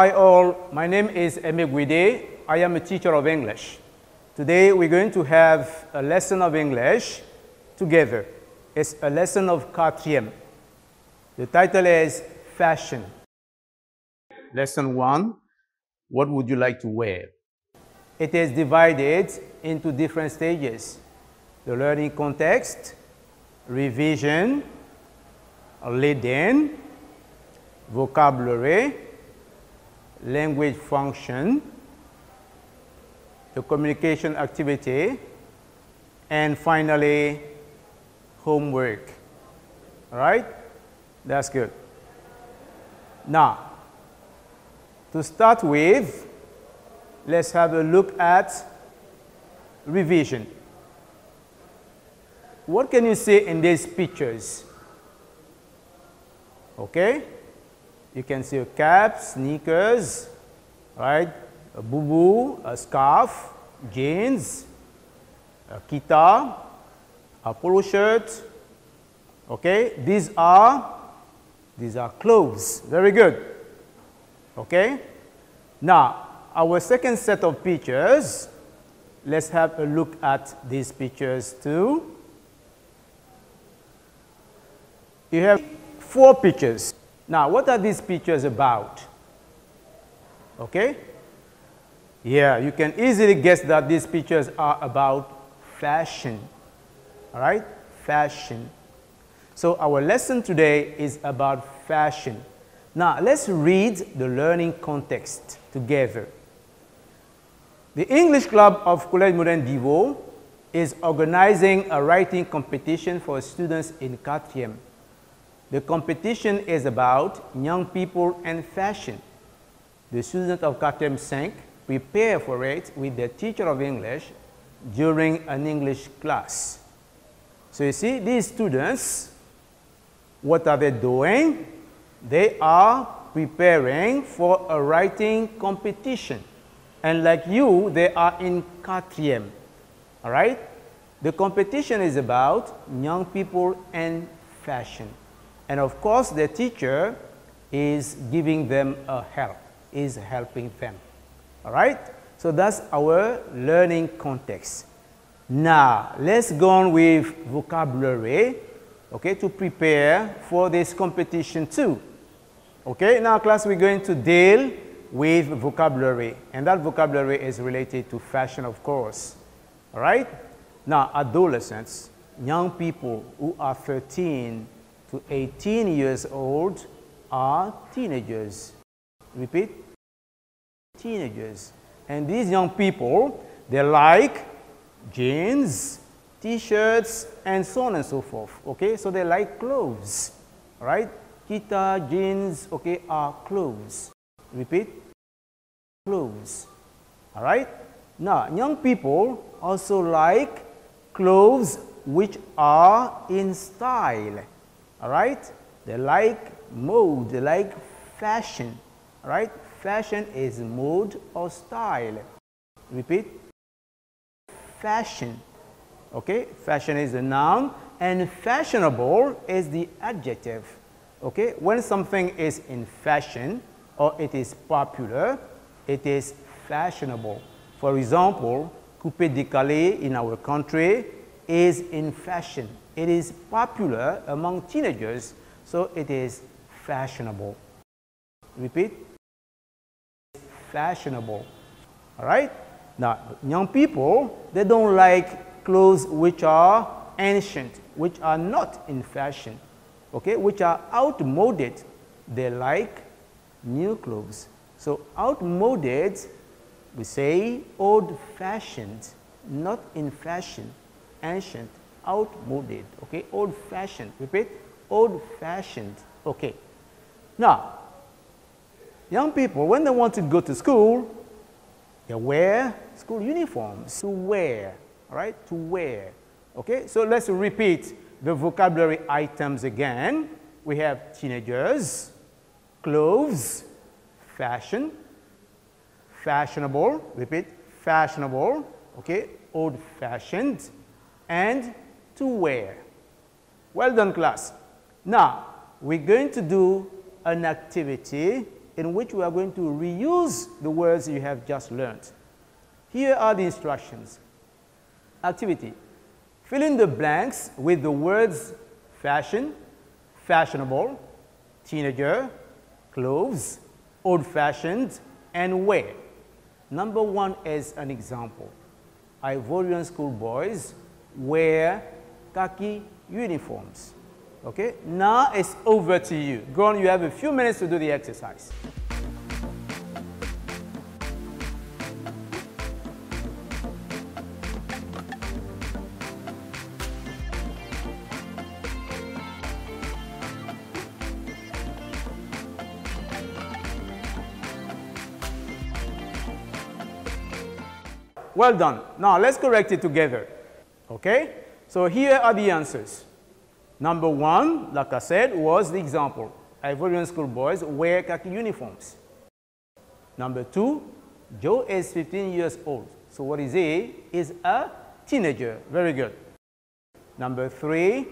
Hi all, my name is Anglais. I am a teacher of English. Today we're going to have a lesson of English together. It's a lesson of quatrième. The title is Fashion. Lesson 1, what would you like to wear? It is divided into different stages. The learning context, revision, lead-in, vocabulary, language function, the communication activity, and finally, homework. All right? That's good. Now, to start with, let's have a look at revision. What can you see in these pictures? Okay? You can see a cap, sneakers, right? A boo-boo, a scarf, jeans, a guitar, a polo shirt. Okay? These are clothes. Very good. Okay? Now, our second set of pictures, let's have a look at these pictures too. You have 4 pictures. Now, what are these pictures about? Okay? Yeah, you can easily guess that these pictures are about fashion. All right? Fashion. So, our lesson today is about fashion. Now, let's read the learning context together. The English Club of Collège Modern d'Ivo is organizing a writing competition for students in 4e. The competition is about young people and fashion. The students of 4e 5 prepare for it with their teacher of English during an English class. So you see, these students, what are they doing? They are preparing for a writing competition. And like you, they are in 4e. All right? The competition is about young people and fashion. And of course, the teacher is giving them a help, is helping them. All right? So that's our learning context. Now, let's go on with vocabulary, okay, to prepare for this competition too. Okay, now class, we're going to deal with vocabulary. And that vocabulary is related to fashion, of course. All right? Now, adolescents, young people who are 13 to 18 years old are teenagers. Repeat, teenagers. And these young people, they like jeans, t-shirts, and so on and so forth. Okay, so they like clothes. All right, guitar, jeans, okay, are clothes. Repeat, clothes. All right. Now, young people also like clothes which are in style. All right? They like mode, they like fashion. All right? Fashion is mode or style. Repeat. Fashion. Okay? Fashion is the noun and fashionable is the adjective. Okay? When something is in fashion or it is popular, it is fashionable. For example, coupé décalé in our country is in fashion. It is popular among teenagers, so it is fashionable. Repeat. Fashionable. All right? Now, young people, they don't like clothes which are ancient, which are not in fashion, okay, which are outmoded. They like new clothes. So, outmoded, we say old-fashioned, not in fashion, ancient. Outmoded, okay, old-fashioned. Repeat, old-fashioned. Okay. Now, young people, when they want to go to school, they wear school uniforms. To wear, all right, to wear. Okay, so let's repeat the vocabulary items again. We have teenagers, clothes, fashion, fashionable. Repeat, fashionable. Okay, old-fashioned, and to wear. Well done, class. Now, we're going to do an activity in which we are going to reuse the words you have just learned. Here are the instructions. Activity. Fill in the blanks with the words fashion, fashionable, teenager, clothes, old-fashioned, and wear. Number 1 is an example. Ivorian schoolboys wear khaki uniforms. Okay, now it's over to you. Go on, you have a few minutes to do the exercise. Well done. Now let's correct it together. Okay? So here are the answers. Number 1, like I said, was the example. Ivorian schoolboys wear khaki uniforms. Number 2, Joe is 15 years old. So what is he? Is a teenager. Very good. Number 3,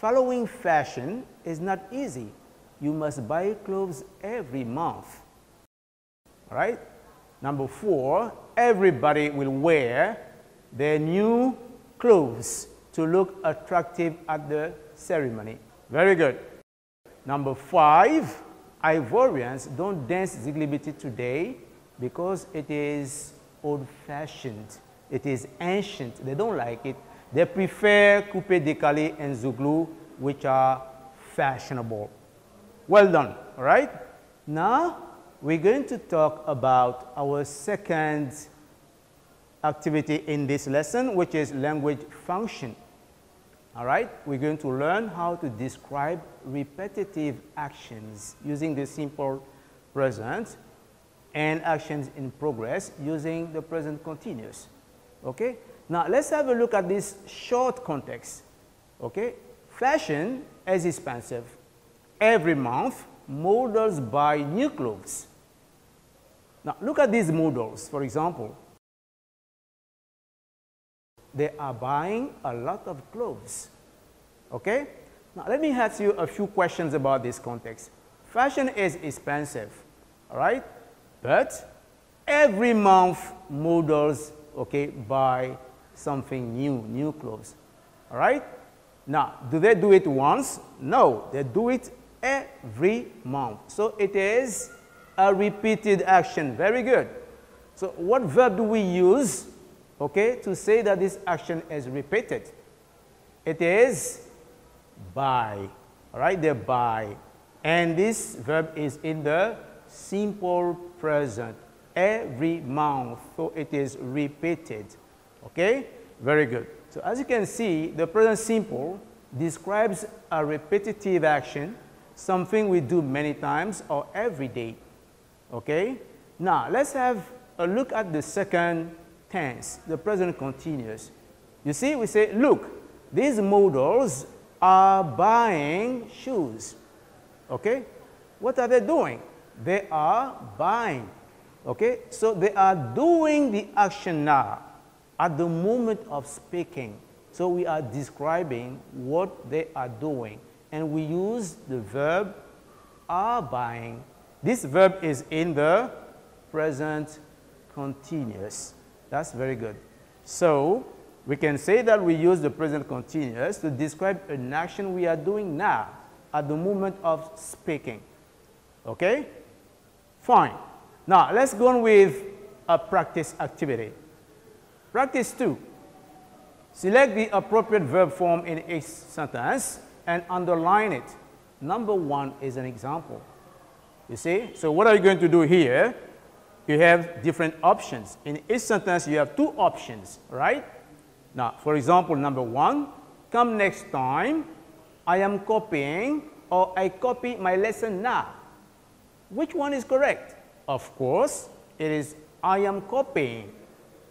following fashion is not easy. You must buy clothes every month. All right? Number 4, everybody will wear their new clothes to look attractive at the ceremony. Very good. Number 5, Ivorians don't dance ziglibiti today because it is old-fashioned. It is ancient. They don't like it. They prefer coupé décalé and zouglou, which are fashionable. Well done. All right? Now, we're going to talk about our second activity in this lesson, which is language function. All right? We're going to learn how to describe repetitive actions using the simple present and actions in progress using the present continuous. Okay? Now, let's have a look at this short context. Okay? Fashion is expensive. Every month, models buy new clothes. Now, look at these models, for example. They are buying a lot of clothes. Okay? Now, let me ask you a few questions about this context. Fashion is expensive, all right? But every month, models, okay, buy something new clothes, all right? Now, do they do it once? No, they do it every month. So it is a repeated action. Very good. So what verb do we use, okay, to say that this action is repeated? It is buy. All right, they buy. And this verb is in the simple present. Every month. So it is repeated. Okay, very good. So as you can see, the present simple describes a repetitive action, something we do many times or every day. Okay? Now, let's have a look at the second tense, the present continuous. You see, we say, look, these models are buying shoes. Okay? What are they doing? They are buying. Okay? So they are doing the action now at the moment of speaking. So we are describing what they are doing. And we use the verb are buying. This verb is in the present continuous. That's very good. So we can say that we use the present continuous to describe an action we are doing now at the moment of speaking. Okay? Fine. Now let's go on with a practice activity. Practice 2. Select the appropriate verb form in each sentence and underline it. Number 1 is an example. You see? So what are you going to do here? You have different options. In each sentence, you have 2 options, right? Now, for example, number 1, come next time, I am copying, or I copy my lesson now. Which one is correct? Of course, it is I am copying.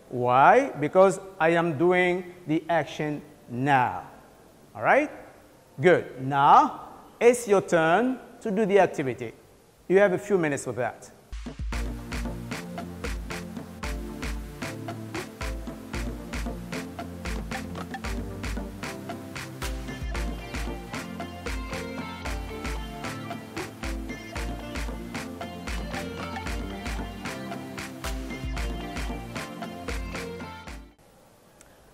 Why? Because I am doing the action now. All right? Good. Now, it's your turn to do the activity. You have a few minutes for that.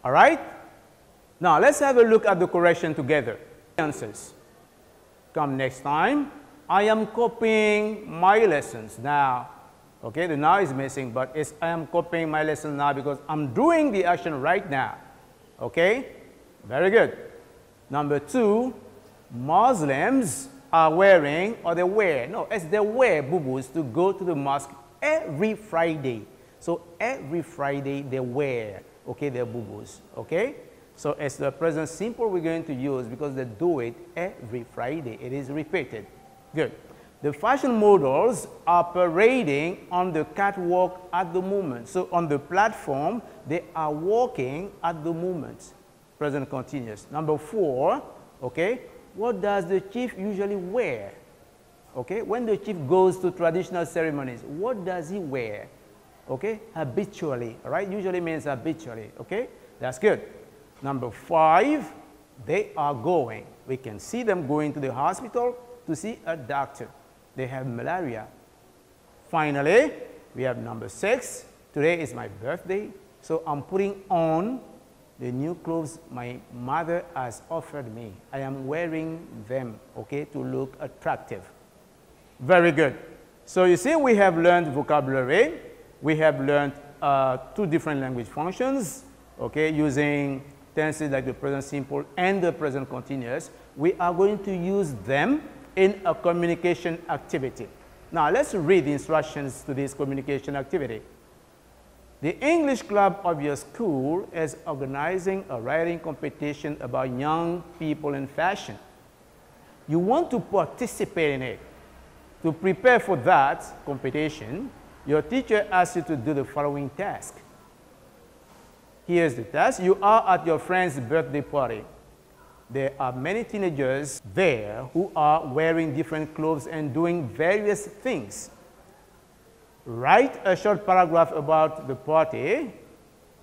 All right? Now, let's have a look at the correction together. Answers. Come next time. I am copying my lessons now. Okay, the now is missing, but it's I am copying my lesson now because I'm doing the action right now. Okay? Very good. Number 2, Muslims are wearing, or they wear, no, it's they wear boo-boos to go to the mosque every Friday. So every Friday they wear, okay, their boo-boos, okay? So it's the present simple we're going to use because they do it every Friday. It is repeated. Good. The fashion models are parading on the catwalk at the moment. So on the platform, they are walking at the moment. Present continuous. Number 4, okay, what does the chief usually wear? Okay, when the chief goes to traditional ceremonies, what does he wear? Okay, habitually, all right, usually means habitually, okay, that's good. Number 5, they are going. We can see them going to the hospital to see a doctor. They have malaria. Finally, we have number 6. Today is my birthday, so I'm putting on the new clothes my mother has offered me. I am wearing them, okay, to look attractive. Very good. So you see we have learned vocabulary. We have learned 2 different language functions, okay, using tenses like the present simple and the present continuous. We are going to use them in a communication activity. Now let's read the instructions to this communication activity. The English club of your school is organizing a writing competition about young people in fashion. You want to participate in it. To prepare for that competition, your teacher asks you to do the following task. Here's the task. You are at your friend's birthday party. There are many teenagers there who are wearing different clothes and doing various things. Write a short paragraph about the party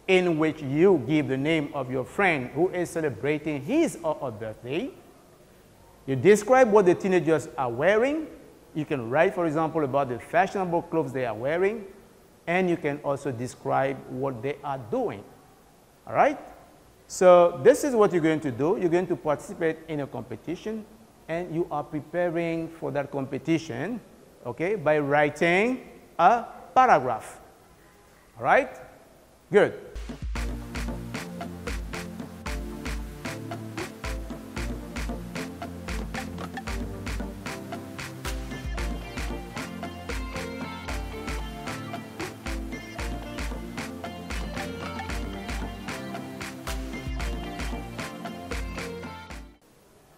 in which you give the name of your friend who is celebrating his or her birthday. You describe what the teenagers are wearing. You can write, for example, about the fashionable clothes they are wearing, and you can also describe what they are doing. All right? So this is what you're going to do. You're going to participate in a competition, and you are preparing for that competition, okay, by writing a paragraph. All right? Good.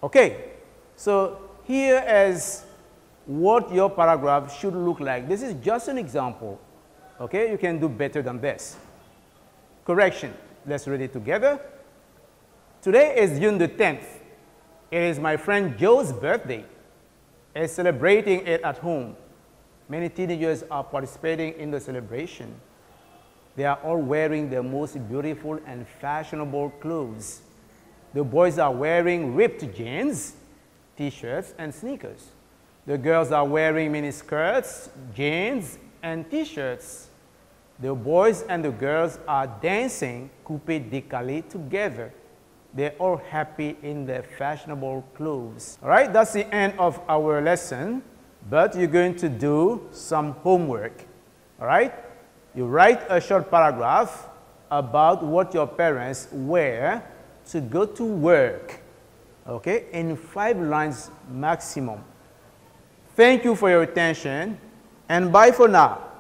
Okay, so here is what your paragraph should look like. This is just an example. Okay, you can do better than this. Correction. Let's read it together. Today is June the 10th. It is my friend Joe's birthday. He's celebrating it at home. Many teenagers are participating in the celebration. They are all wearing their most beautiful and fashionable clothes. The boys are wearing ripped jeans, t-shirts, and sneakers. The girls are wearing mini skirts, jeans, and t-shirts. The boys and the girls are dancing coupé décalé together. They're all happy in their fashionable clothes. All right, that's the end of our lesson, but you're going to do some homework. All right, you write a short paragraph about what your parents wear to go to work, okay, in 5 lines maximum. Thank you for your attention, and bye for now.